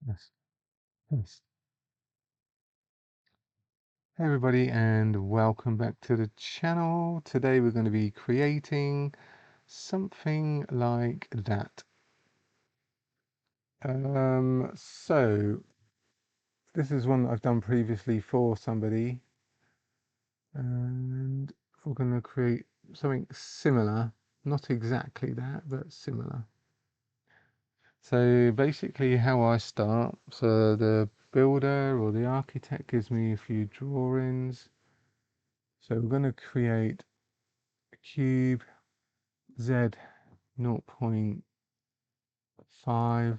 Yes. Yes. Hey everybody, and welcome back to the channel. Today we're going to be creating something like that. So this is one that I've done previously for somebody, and we're going to create something similar, not exactly that, but similar. So basically how I start, so the builder or the architect gives me a few drawings. So we're going to create a cube Z 0.5, oh,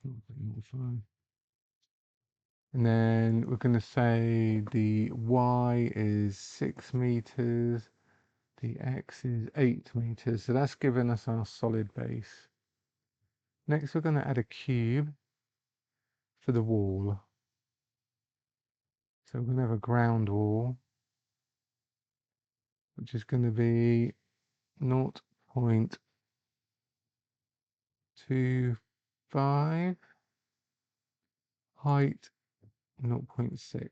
0.05. And then we're going to say the Y is 6 meters, the X is 8 meters. So that's given us our solid base. Next, we're going to add a cube for the wall. So we're going to have a ground wall, which is going to be 0.25, height 0.6,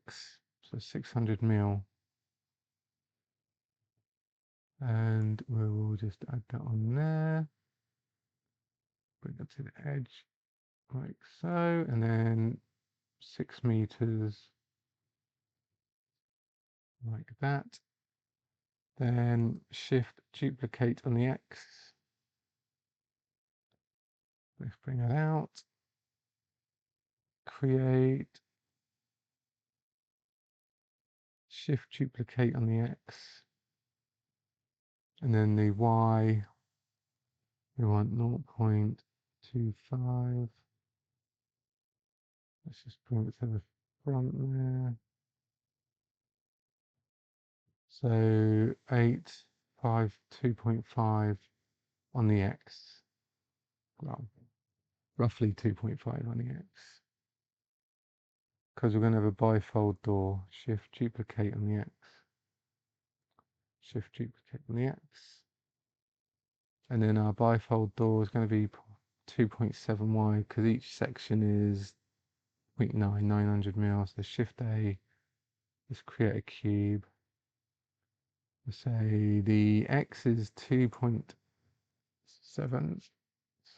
so 600 mil. And we will just add that on there, bring it to the edge like so, and then 6 meters like that. Then shift duplicate on the X. Let's bring it out. Create, shift duplicate on the X. And then the Y, we want 0.25. Let's just bring it to the front there. So 8, 5, 2.5 on the X. Well, roughly 2.5 on the X. Because we're going to have a bifold door. Shift duplicate on the X. Shift duplicate on the X. And then our bifold door is going to be 2.7 wide because each section is 0.9, 900 mils. So shift A, let's create a cube. We'll say the X is 2.7, so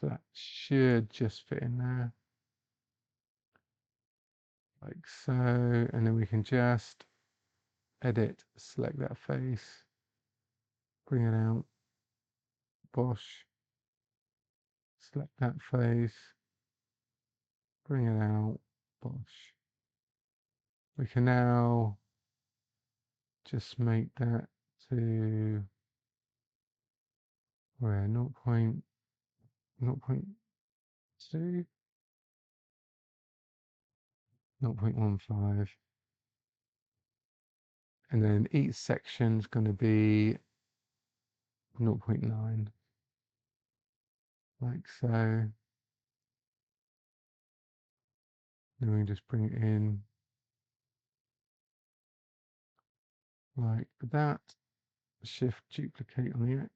that should just fit in there. Like so, and then we can just edit, select that face, bring it out, bosh, select that face, bring it out, bosh. We can now just make that to where 0.2, 0.15, and then each section is going to be 0.9, like so. Then we just bring it in like that. Shift duplicate on the X.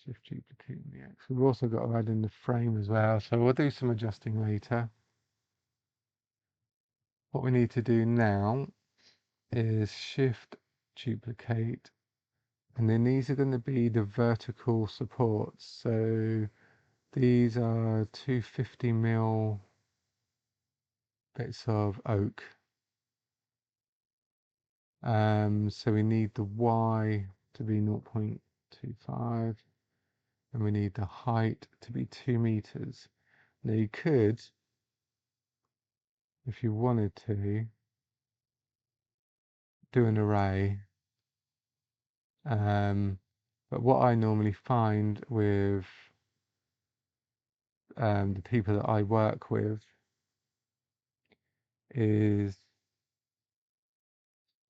Shift duplicate on the X. We've also got to add in the frame as well, so we'll do some adjusting later. What we need to do now is shift duplicate, and then these are going to be the vertical supports. So these are 250 mil bits of oak. So we need the Y to be 0.25, and we need the height to be 2 meters. Now you could, if you wanted to, do an array. But what I normally find with the people that I work with is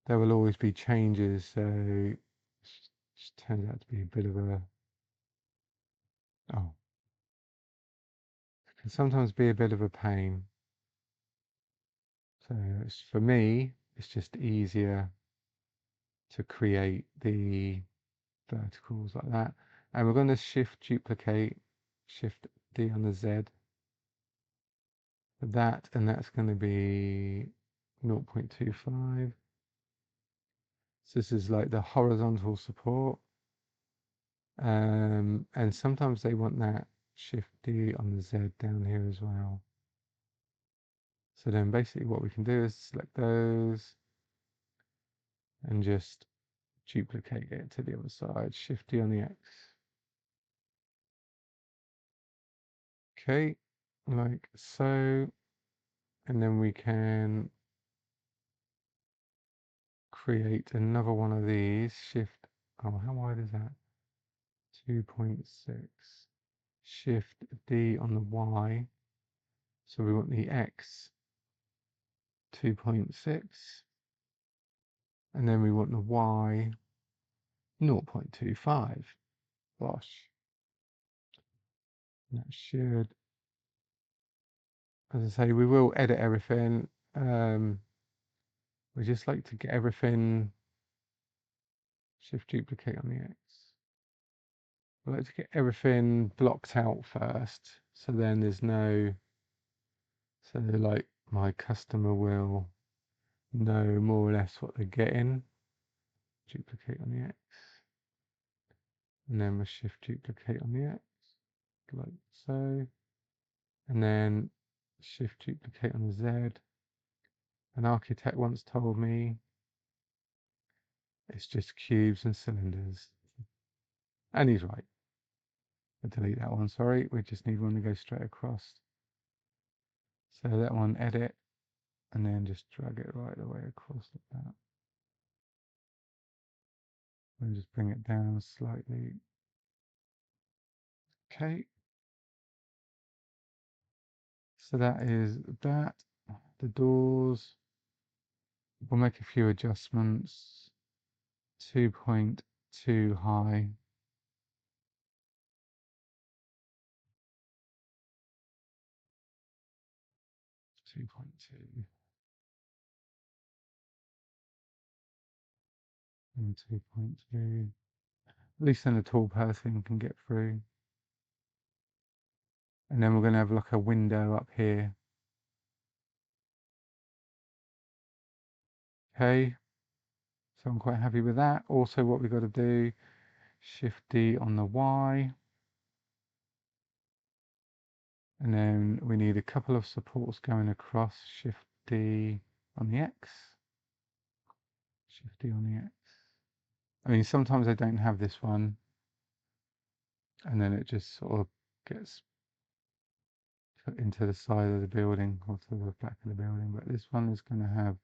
there will always be changes. So it just turns out to be a bit of a, oh, it can sometimes be a bit of a pain. So for me, it's just easier to create the verticals like that. And we're going to shift duplicate, shift D on the Z for that, and that's going to be 0.25. So this is like the horizontal support. And sometimes they want that Shift D on the Z down here as well. So then basically what we can do is select those and just duplicate it to the other side, Shift D on the X. Okay, like so. And then we can create another one of these, Shift, oh, how wide is that? 2.6. Shift D on the Y. So we want the X 2.6. And then we want the Y 0.25. Gosh. That should, as I say, we will edit everything. We just like to get everything, Shift duplicate on the X. We like to get everything blocked out first. So then there's no, so like my customer will know more or less what they're getting. Duplicate on the X. And then we Shift duplicate on the X, like so. And then Shift duplicate on the Z. An architect once told me it's just cubes and cylinders. And he's right. I'll delete that one, sorry. We just need one to go straight across. So that one, edit, and then just drag it right the way across like that. And just bring it down slightly. Okay. So that is that. The doors, we'll make a few adjustments. 2.2 high. 2.2 and 2.2. At least then a tall person can get through. And then we're going to have like a window up here. Okay, so I'm quite happy with that. Also what we've got to do, Shift D on the Y. And then we need a couple of supports going across, Shift D on the X. Shift D on the X. I mean, sometimes I don't have this one. And then it just sort of gets put into the side of the building or to the back of the building. But this one is going to have,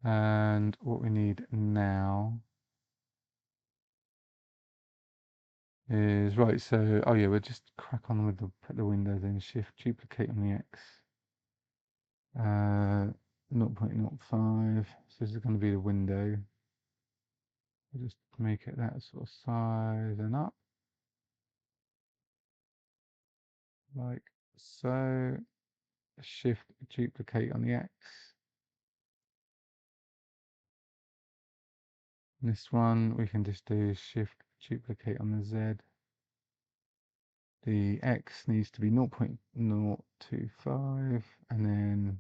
and what we need now is, right, so, oh yeah, we'll just crack on with the, put the windows in, Shift, duplicate on the X. 0.05, so this is going to be the window. We'll just make it that sort of size and up. Like so. Shift, duplicate on the X. This one we can just do Shift, duplicate on the Z. The X needs to be 0.025, and then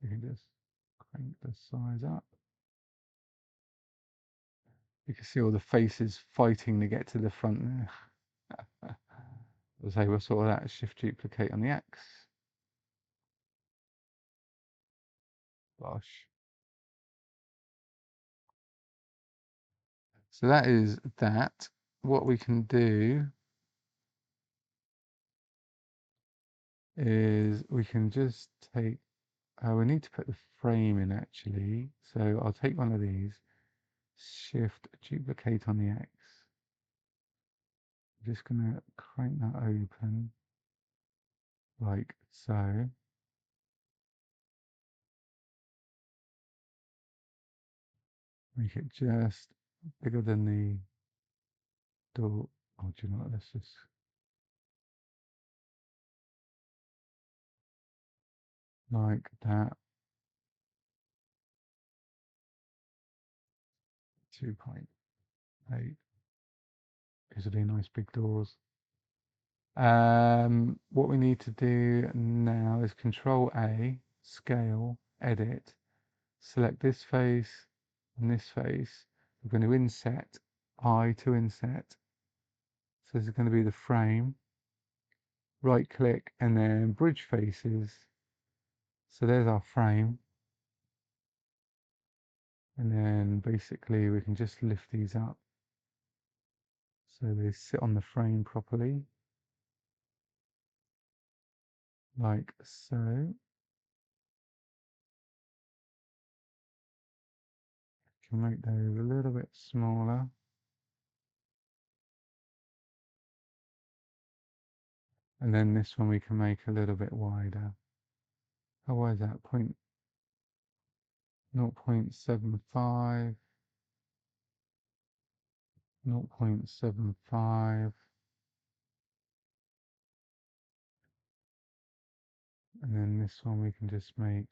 we can just crank the size up. You can see all the faces fighting to get to the front there. So we'll sort of that, Shift duplicate on the X. Gosh. So that is that. What we can do is we can just take, we need to put the frame in actually. So I'll take one of these, Shift duplicate on the X. I'm just gonna crank that open like so. Make it just bigger than the door. Oh, do you know what? Let's just, like that. 2.8. These are the nice big doors. What we need to do now is Control A, scale, edit, select this face and this face. We're going to inset, I to inset. So this is going to be the frame. Right click and then bridge faces. So there's our frame. And then basically we can just lift these up so they sit on the frame properly. Like so. Can make those a little bit smaller. And then this one we can make a little bit wider. How wide is that? 0.75, 0.75, and then this one we can just make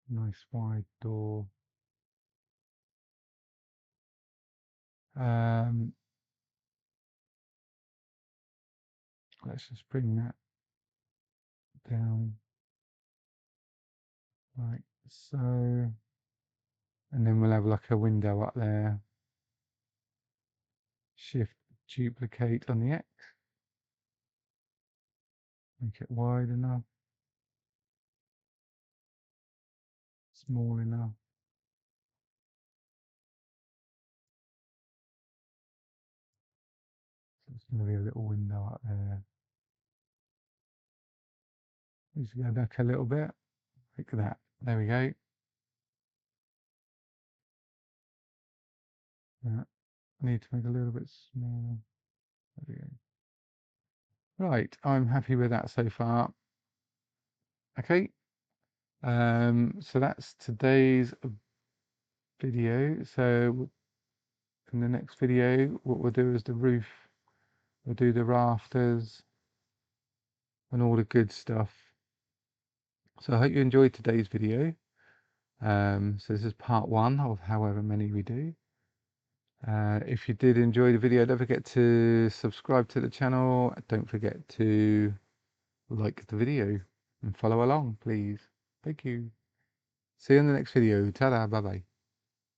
a nice wide door. Let's just bring that down like so, and then we'll have like a window up there. Shift duplicate on the X, make it wide enough, small enough. So it's going to be a little window up there. Just go back a little bit, like that. There we go. Yeah. I need to make a little bit smaller. There we go. Right, I'm happy with that so far. Okay, so that's today's video. So in the next video, what we'll do is the roof, we'll do the rafters and all the good stuff. So I hope you enjoyed today's video. So this is part 1 of however many we do. If you did enjoy the video, don't forget to subscribe to the channel. Don't forget to like the video and follow along, please. Thank you. See you in the next video. Ta-da, bye-bye.